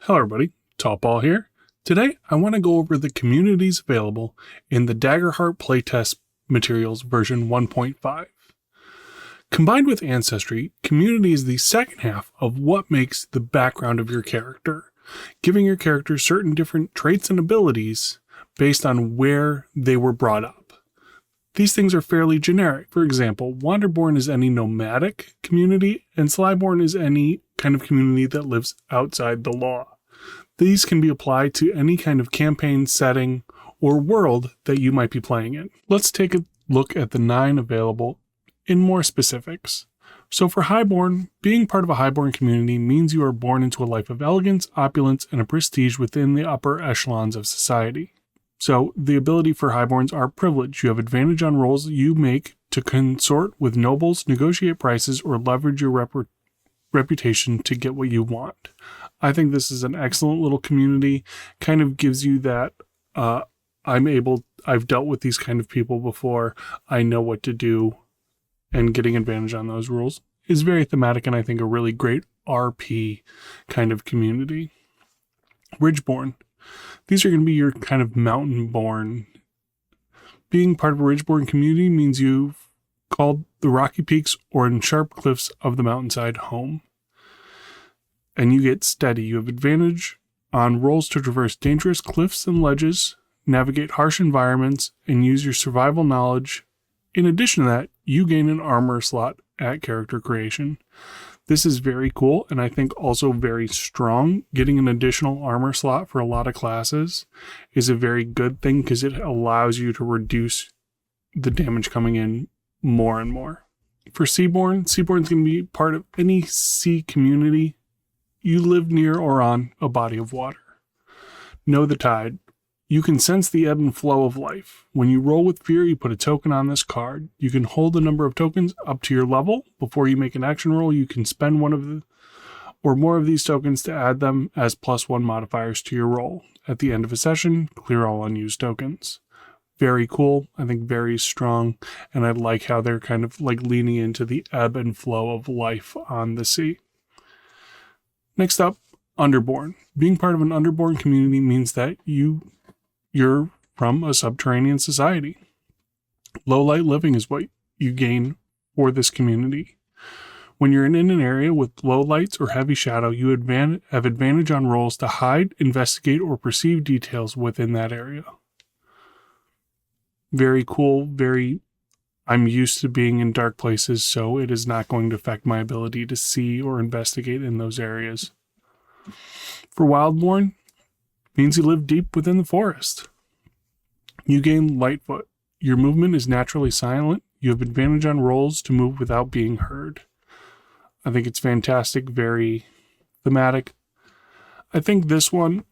Hello everybody, Top Ball here. Today I want to go over the communities available in the Daggerheart Playtest Materials version 1.5. Combined with Ancestry, Community is the second half of what makes the background of your character, giving your character certain different traits and abilities based on where they were brought up. These things are fairly generic. For example, Wanderborn is any nomadic community, and Slyborn is any kind of community that lives outside the law. These can be applied to any kind of campaign setting or world that you might be playing in. Let's take a look at the 9 available in more specifics. So for Highborn, being part of a Highborn community means you are born into a life of elegance, opulence, and a prestige within the upper echelons of society. So the ability for Highborns are privilege. You have advantage on rolls you make to consort with nobles, negotiate prices, or leverage your reputation to get what you want. I think this is an excellent little community. Kind of gives you that I've dealt with these kind of people before. I know what to do, and getting advantage on those rules is very thematic, and I think a really great RP kind of community. Ridgeborn. These are going to be your kind of mountain-born. Being part of a Ridgeborn community means you've called the rocky peaks or in sharp cliffs of the mountainside home. And you get steady. You have advantage on rolls to traverse dangerous cliffs and ledges, navigate harsh environments, and use your survival knowledge. In addition to that, you gain an armor slot at character creation. This is very cool, and I think also very strong. Getting an additional armor slot for a lot of classes is a very good thing because it allows you to reduce the damage coming in more and more. For Seaborn's going to be part of any sea community. You live near or on a body of water. Know the tide. You can sense the ebb and flow of life. When you roll with fear, you put a token on this card. You can hold the number of tokens up to your level. Before you make an action roll, you can spend one of the or more of these tokens to add them as +1 modifiers to your roll. At the end of a session, clear all unused tokens. Very cool. I think very strong. And I like how they're kind of like leaning into the ebb and flow of life on the sea. Next up, Underborn. Being part of an Underborn community means that you're from a subterranean society. Low light living is what you gain for this community. When you're in an area with low lights or heavy shadow, you have advantage on rolls to hide, investigate, or perceive details within that area. Very cool, I'm used to being in dark places, so it is not going to affect my ability to see or investigate in those areas. For Wildborn, means you live deep within the forest. You gain Lightfoot. Your movement is naturally silent. You have advantage on rolls to move without being heard. I think it's fantastic, very thematic. I think this one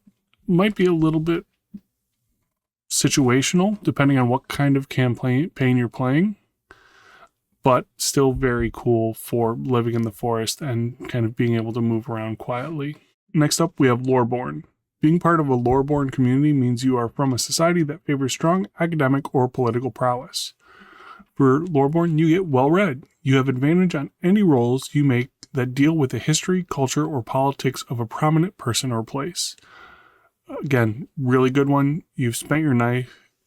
might be a little bit situational, depending on what kind of campaign you're playing, but still very cool for living in the forest and kind of being able to move around quietly. Next up, we have Loreborn. Being part of a Loreborn community means you are from a society that favors strong academic or political prowess. For Loreborn, you get well-read. You have advantage on any rolls you make that deal with the history, culture, or politics of a prominent person or place. Again, really good one. You've spent your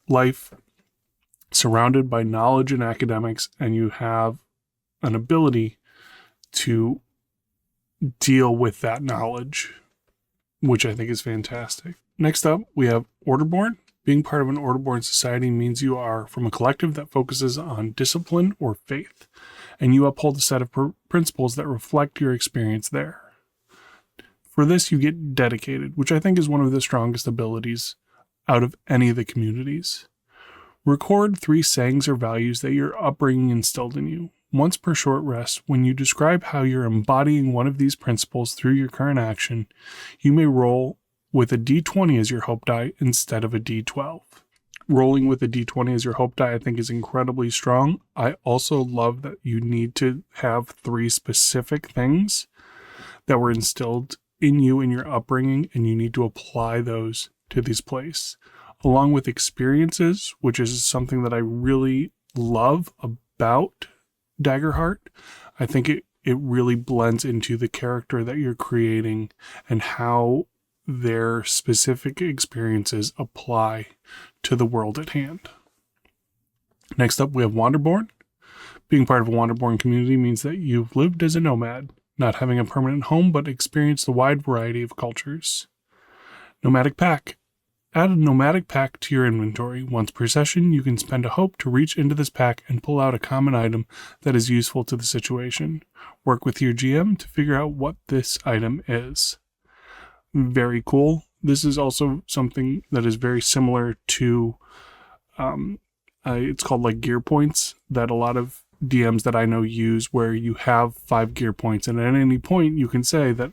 life surrounded by knowledge and academics, and you have an ability to deal with that knowledge, which I think is fantastic. Next up, we have Orderborn. Being part of an Orderborn society means you are from a collective that focuses on discipline or faith, and you uphold a set of principles that reflect your experience there. For this, you get Dedicated, which I think is one of the strongest abilities out of any of the communities. Record 3 sayings or values that your upbringing instilled in you. Once per short rest, when you describe how you're embodying one of these principles through your current action, you may roll with a d20 as your hope die instead of a d12. Rolling with a d20 as your hope die I think is incredibly strong. I also love that you need to have 3 specific things that were instilled in you in your upbringing, and you need to apply those to this place. Along with experiences, which is something that I really love about Daggerheart. I think it really blends into the character that you're creating and how their specific experiences apply to the world at hand. Next up, we have Wanderborn. Being part of a Wanderborn community means that you've lived as a nomad, not having a permanent home, but experienced a wide variety of cultures. Nomadic Pack. Add a nomadic pack to your inventory. Once per session, you can spend a hope to reach into this pack and pull out a common item that is useful to the situation. Work with your GM to figure out what this item is. Very cool. This is also something that is very similar to, it's called like gear points that a lot of DMs that I know use, where you have 5 gear points, and at any point you can say that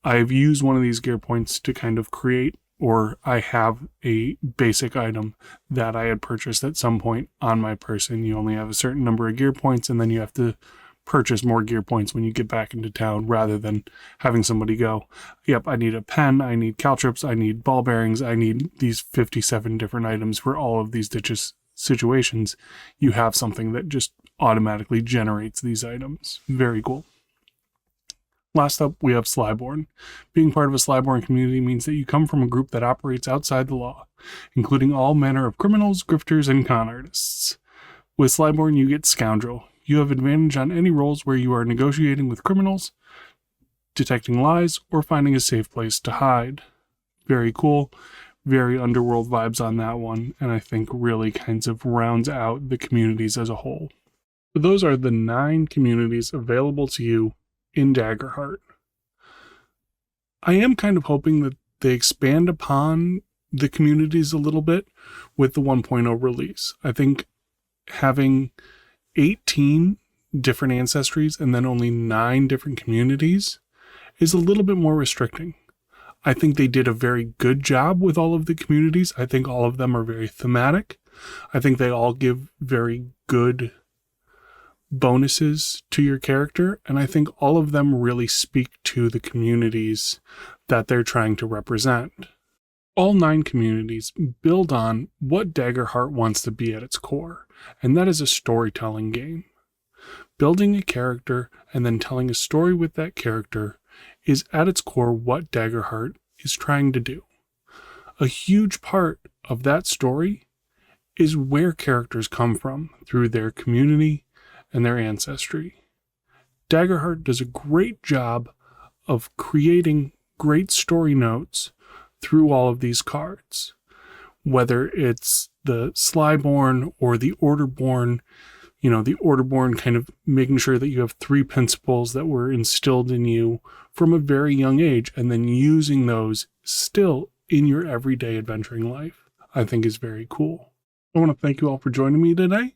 I've used one of these gear points to kind of create, or I have a basic item that I had purchased at some point on my person. You only have a certain number of gear points, and then you have to purchase more gear points when you get back into town, rather than having somebody go, yep, I need a pen, I need caltrops, I need ball bearings, I need these 57 different items for all of these situations. You have something that just automatically generates these items. Very cool. Last up, we have Slyborn. Being part of a Slyborn community means that you come from a group that operates outside the law, including all manner of criminals, grifters, and con artists. With Slyborn, you get Scoundrel. You have advantage on any rolls where you are negotiating with criminals, detecting lies, or finding a safe place to hide. Very cool. Very underworld vibes on that one, and I think really kinds of rounds out the communities as a whole. So those are the 9 communities available to you in Daggerheart. I am kind of hoping that they expand upon the communities a little bit with the 1.0 release. I think having 18 different ancestries and then only 9 different communities is a little bit more restricting. I think they did a very good job with all of the communities. I think all of them are very thematic. I think they all give very good bonuses to your character, and I think all of them really speak to the communities that they're trying to represent. All 9 communities build on what Daggerheart wants to be at its core, and that is a storytelling game. Building a character and then telling a story with that character is at its core what Daggerheart is trying to do. A huge part of that story is where characters come from through their community and their ancestry. Daggerheart does a great job of creating great story notes through all of these cards. Whether it's the Slyborn or the Orderborn, the Orderborn kind of making sure that you have 3 principles that were instilled in you from a very young age, and then using those still in your everyday adventuring life, I think is very cool. I want to thank you all for joining me today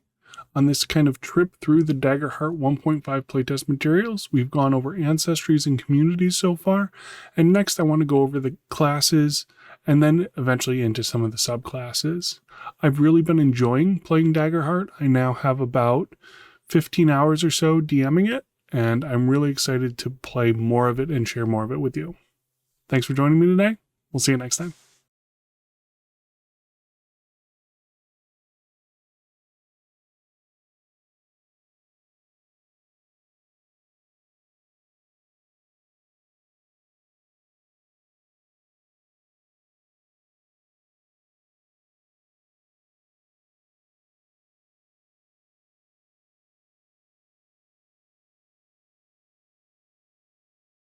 on this kind of trip through the Daggerheart 1.5 playtest materials. We've gone over ancestries and communities so far, and next I want to go over the classes and then eventually into some of the subclasses. I've really been enjoying playing Daggerheart. I now have about 15 hours or so DMing it, and I'm really excited to play more of it and share more of it with you. Thanks for joining me today. We'll see you next time.